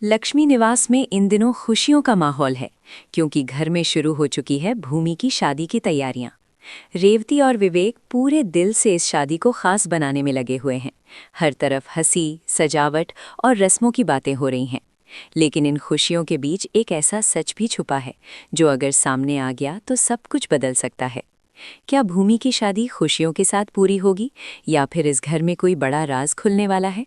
लक्ष्मी निवास में इन दिनों खुशियों का माहौल है क्योंकि घर में शुरू हो चुकी है भूमि की शादी की तैयारियां। रेवती और विवेक पूरे दिल से इस शादी को खास बनाने में लगे हुए हैं। हर तरफ हंसी, सजावट और रस्मों की बातें हो रही हैं। लेकिन इन खुशियों के बीच एक ऐसा सच भी छुपा है जो अगर सामने आ गया तो सब कुछ बदल सकता है। क्या भूमि की शादी खुशियों के साथ पूरी होगी या फिर इस घर में कोई बड़ा राज खुलने वाला है?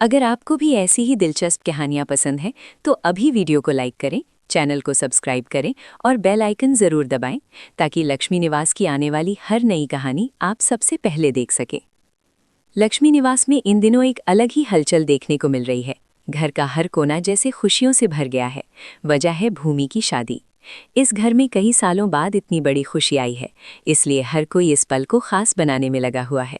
अगर आपको भी ऐसी ही दिलचस्प कहानियां पसंद हैं तो अभी वीडियो को लाइक करें, चैनल को सब्सक्राइब करें और बेल आइकन ज़रूर दबाएं ताकि लक्ष्मी निवास की आने वाली हर नई कहानी आप सबसे पहले देख सकें। लक्ष्मी निवास में इन दिनों एक अलग ही हलचल देखने को मिल रही है। घर का हर कोना जैसे खुशियों से भर गया है। वजह है भूमि की शादी। इस घर में कई सालों बाद इतनी बड़ी खुशी आई है, इसलिए हर कोई इस पल को खास बनाने में लगा हुआ है।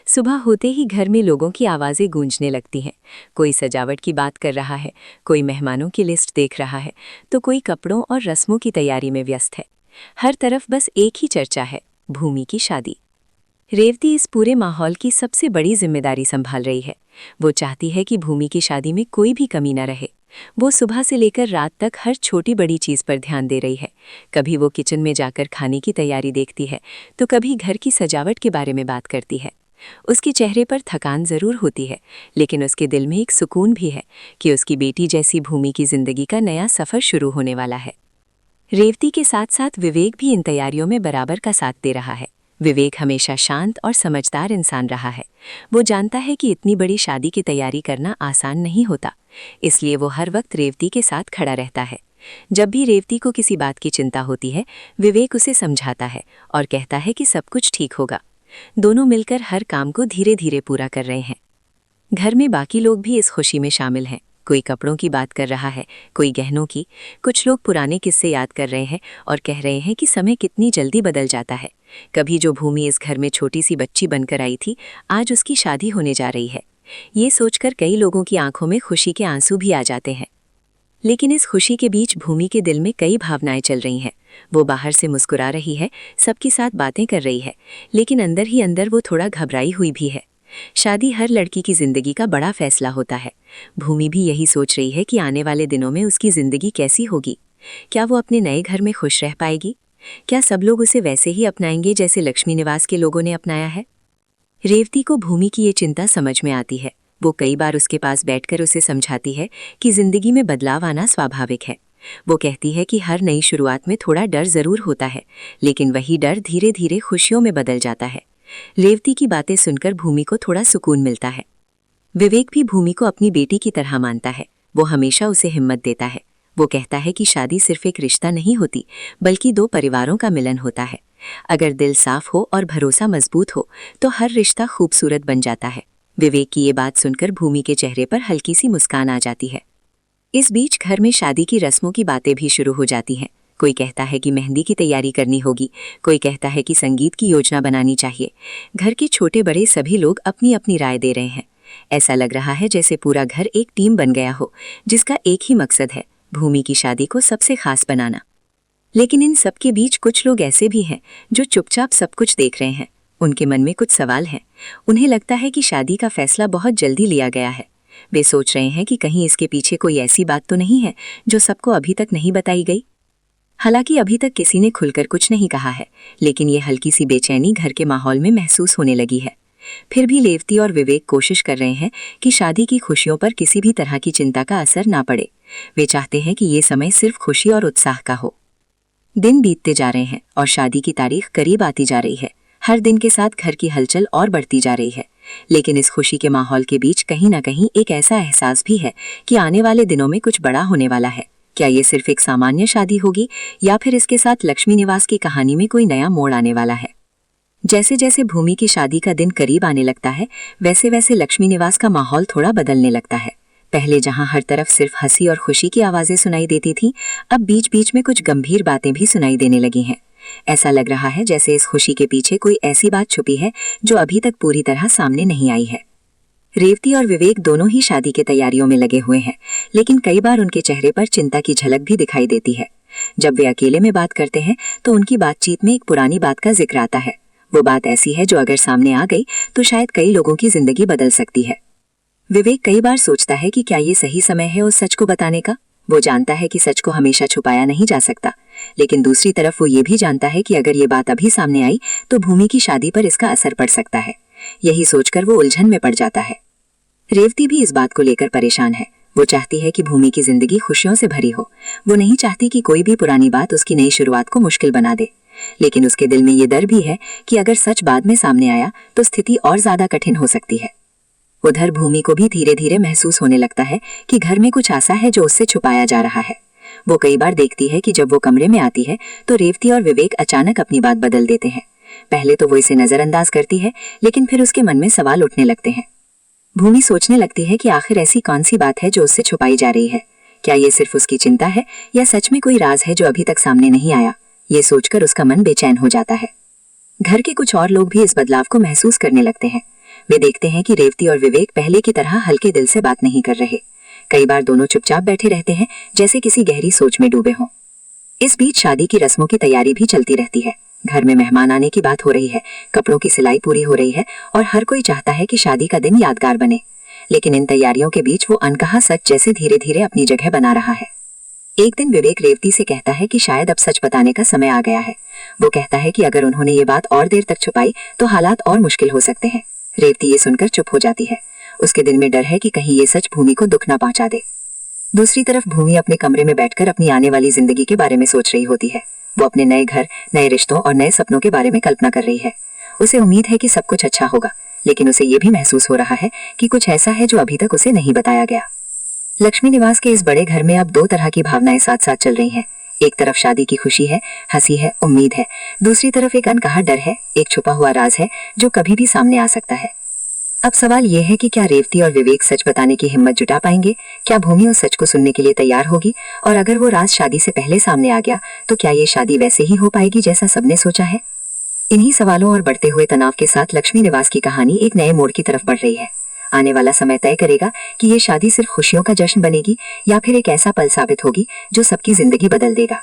सुबह होते ही घर में लोगों की आवाज़ें गूंजने लगती हैं। कोई सजावट की बात कर रहा है, कोई मेहमानों की लिस्ट देख रहा है, तो कोई कपड़ों और रस्मों की तैयारी में व्यस्त है। हर तरफ बस एक ही चर्चा है, भूमि की शादी। रेवती इस पूरे माहौल की सबसे बड़ी जिम्मेदारी संभाल रही है। वो चाहती है कि भूमि की शादी में कोई भी कमी न रहे। वो सुबह से लेकर रात तक हर छोटी बड़ी चीज़ पर ध्यान दे रही है। कभी वो किचन में जाकर खाने की तैयारी देखती है, तो कभी घर की सजावट के बारे में बात करती है। उसके चेहरे पर थकान ज़रूर होती है, लेकिन उसके दिल में एक सुकून भी है कि उसकी बेटी जैसी भूमि की ज़िंदगी का नया सफ़र शुरू होने वाला है। रेवती के साथ साथ विवेक भी इन तैयारियों में बराबर का साथ दे रहा है। विवेक हमेशा शांत और समझदार इंसान रहा है। वो जानता है कि इतनी बड़ी शादी की तैयारी करना आसान नहीं होता, इसलिए वो हर वक्त रेवती के साथ खड़ा रहता है। जब भी रेवती को किसी बात की चिंता होती है, विवेक उसे समझाता है और कहता है कि सब कुछ ठीक होगा। दोनों मिलकर हर काम को धीरे धीरे पूरा कर रहे हैं। घर में बाकी लोग भी इस खुशी में शामिल हैं। कोई कपड़ों की बात कर रहा है, कोई गहनों की। कुछ लोग पुराने किस्से याद कर रहे हैं और कह रहे हैं कि समय कितनी जल्दी बदल जाता है। कभी जो भूमि इस घर में छोटी सी बच्ची बनकर आई थी, आज उसकी शादी होने जा रही है। ये सोचकर कई लोगों की आंखों में खुशी के आंसू भी आ जाते हैं। लेकिन इस खुशी के बीच भूमि के दिल में कई भावनाएं चल रही हैं। वो बाहर से मुस्कुरा रही है, सबके साथ बातें कर रही है, लेकिन अंदर ही अंदर वो थोड़ा घबराई हुई भी है। शादी हर लड़की की जिंदगी का बड़ा फैसला होता है। भूमि भी यही सोच रही है कि आने वाले दिनों में उसकी जिंदगी कैसी होगी। क्या वो अपने नए घर में खुश रह पाएगी? क्या सब लोग उसे वैसे ही अपनाएंगे जैसे लक्ष्मी निवास के लोगों ने अपनाया है? रेवती को भूमि की ये चिंता समझ में आती है। वो कई बार उसके पास बैठकर उसे समझाती है कि जिंदगी में बदलाव आना स्वाभाविक है। वो कहती है कि हर नई शुरुआत में थोड़ा डर जरूर होता है, लेकिन वही डर धीरे धीरे खुशियों में बदल जाता है। रेवती की बातें सुनकर भूमि को थोड़ा सुकून मिलता है। विवेक भी भूमि को अपनी बेटी की तरह मानता है। वो हमेशा उसे हिम्मत देता है। वो कहता है कि शादी सिर्फ एक रिश्ता नहीं होती, बल्कि दो परिवारों का मिलन होता है। अगर दिल साफ हो और भरोसा मजबूत हो तो हर रिश्ता खूबसूरत बन जाता है। विवेक की ये बात सुनकर भूमि के चेहरे पर हल्की सी मुस्कान आ जाती है। इस बीच घर में शादी की रस्मों की बातें भी शुरू हो जाती हैं। कोई कहता है कि मेहंदी की तैयारी करनी होगी, कोई कहता है कि संगीत की योजना बनानी चाहिए। घर के छोटे बड़े सभी लोग अपनी अपनी राय दे रहे हैं। ऐसा लग रहा है जैसे पूरा घर एक टीम बन गया हो, जिसका एक ही मकसद है, भूमि की शादी को सबसे खास बनाना। लेकिन इन सब के बीच कुछ लोग ऐसे भी हैं जो चुपचाप सब कुछ देख रहे हैं। उनके मन में कुछ सवाल हैं। उन्हें लगता है कि शादी का फैसला बहुत जल्दी लिया गया है। वे सोच रहे हैं कि कहीं इसके पीछे कोई ऐसी बात तो नहीं है जो सबको अभी तक नहीं बताई गई। हालांकि अभी तक किसी ने खुलकर कुछ नहीं कहा है, लेकिन ये हल्की सी बेचैनी घर के माहौल में महसूस होने लगी है। फिर भी रेवती और विवेक कोशिश कर रहे हैं कि शादी की खुशियों पर किसी भी तरह की चिंता का असर ना पड़े। वे चाहते हैं कि ये समय सिर्फ खुशी और उत्साह का हो। दिन बीतते जा रहे हैं और शादी की तारीख करीब आती जा रही है। हर दिन के साथ घर की हलचल और बढ़ती जा रही है, लेकिन इस खुशी के माहौल के बीच कहीं ना कहीं एक ऐसा एहसास भी है कि आने वाले दिनों में कुछ बड़ा होने वाला है। क्या ये सिर्फ एक सामान्य शादी होगी या फिर इसके साथ लक्ष्मी निवास की कहानी में कोई नया मोड़ आने वाला है? जैसे जैसे भूमि की शादी का दिन करीब आने लगता है, वैसे वैसे लक्ष्मी निवास का माहौल थोड़ा बदलने लगता है। पहले जहां हर तरफ सिर्फ हंसी और खुशी की आवाजें सुनाई देती थीं, अब बीच बीच में कुछ गंभीर बातें भी सुनाई देने लगी हैं। ऐसा लग रहा है जैसे इस खुशी के पीछे कोई ऐसी बात छुपी है जो अभी तक पूरी तरह सामने नहीं आई है। रेवती और विवेक दोनों ही शादी के तैयारियों में लगे हुए हैं, लेकिन कई बार उनके चेहरे पर चिंता की झलक भी दिखाई देती है। जब वे अकेले में बात करते हैं तो उनकी बातचीत में एक पुरानी बात का जिक्र आता है। वो बात ऐसी है जो अगर सामने आ गई तो शायद कई लोगों की जिंदगी बदल सकती है। विवेक कई बार सोचता है कि क्या ये सही समय है उस सच को बताने का। वो जानता है कि सच को हमेशा छुपाया नहीं जा सकता, लेकिन दूसरी तरफ वो ये भी जानता है कि अगर ये बात अभी सामने आई तो भूमि की शादी पर इसका असर पड़ सकता है। यही सोचकर वो उलझन में पड़ जाता है। रेवती भी इस बात को लेकर परेशान है। वो चाहती है कि भूमि की जिंदगी खुशियों से भरी हो। वो नहीं चाहती कि कोई भी पुरानी बात उसकी नई शुरुआत को मुश्किल बना दे, लेकिन उसके दिल में ये डर भी है कि अगर सच बाद में सामने आया तो स्थिति और ज्यादा कठिन हो सकती है। उधर भूमि को भी धीरे धीरे महसूस होने लगता है कि घर में कुछ ऐसा है जो उससे छुपाया जा रहा है। वो कई बार देखती है कि जब वो कमरे में आती है तो रेवती और विवेक अचानक अपनी बात बदल देते हैं। पहले तो वो इसे नजरअंदाज करती है, लेकिन फिर उसके मन में सवाल उठने लगते हैं। भूमि सोचने लगती है कि आखिर ऐसी कौन सी बात है जो उससे छुपाई जा रही है। क्या ये सिर्फ उसकी चिंता है या सच में कोई राज है जो अभी तक सामने नहीं आया। ये सोचकर उसका मन बेचैन हो जाता है। घर के कुछ और लोग भी इस बदलाव को महसूस करने लगते हैं। वे देखते हैं कि रेवती और विवेक पहले की तरह हल्के दिल से बात नहीं कर रहे। कई बार दोनों चुपचाप बैठे रहते हैं, जैसे किसी गहरी सोच में डूबे हों। इस बीच शादी की रस्मों की तैयारी भी चलती रहती है। घर में मेहमान आने की बात हो रही है, कपड़ों की सिलाई पूरी हो रही है और हर कोई चाहता है कि शादी का दिन यादगार बने। लेकिन इन तैयारियों के बीच वो अनकहा सच जैसे धीरे धीरे अपनी जगह बना रहा है। एक दिन विवेक रेवती से कहता है कि शायद अब सच बताने का समय आ गया है। वो कहता है कि अगर उन्होंने ये बात और देर तक छुपाई तो हालात और मुश्किल हो सकते हैं। रेवती ये सुनकर चुप हो जाती है। उसके दिल में डर है कि कहीं ये सच भूमि को दुख न पहुंचा दे। दूसरी तरफ भूमि अपने कमरे में बैठकर अपनी आने वाली जिंदगी के बारे में सोच रही होती है। वो अपने नए घर, नए रिश्तों और नए सपनों के बारे में कल्पना कर रही है। उसे उम्मीद है कि सब कुछ अच्छा होगा, लेकिन उसे ये भी महसूस हो रहा है कि कुछ ऐसा है जो अभी तक उसे नहीं बताया गया। लक्ष्मी निवास के इस बड़े घर में अब दो तरह की भावनाएं साथ साथ चल रही हैं। एक तरफ शादी की खुशी है, हंसी है, उम्मीद है। दूसरी तरफ एक अनकहा डर है, एक छुपा हुआ राज है जो कभी भी सामने आ सकता है। अब सवाल यह है कि क्या रेवती और विवेक सच बताने की हिम्मत जुटा पाएंगे? क्या भूमि उस सच को सुनने के लिए तैयार होगी? और अगर वो राज शादी से पहले सामने आ गया तो क्या ये शादी वैसे ही हो पाएगी जैसा सबने सोचा है? इन्हीं सवालों और बढ़ते हुए तनाव के साथ लक्ष्मी निवास की कहानी एक नए मोड़ की तरफ बढ़ रही है। आने वाला समय तय करेगा कि ये शादी सिर्फ खुशियों का जश्न बनेगी या फिर एक ऐसा पल साबित होगी जो सबकी जिंदगी बदल देगा।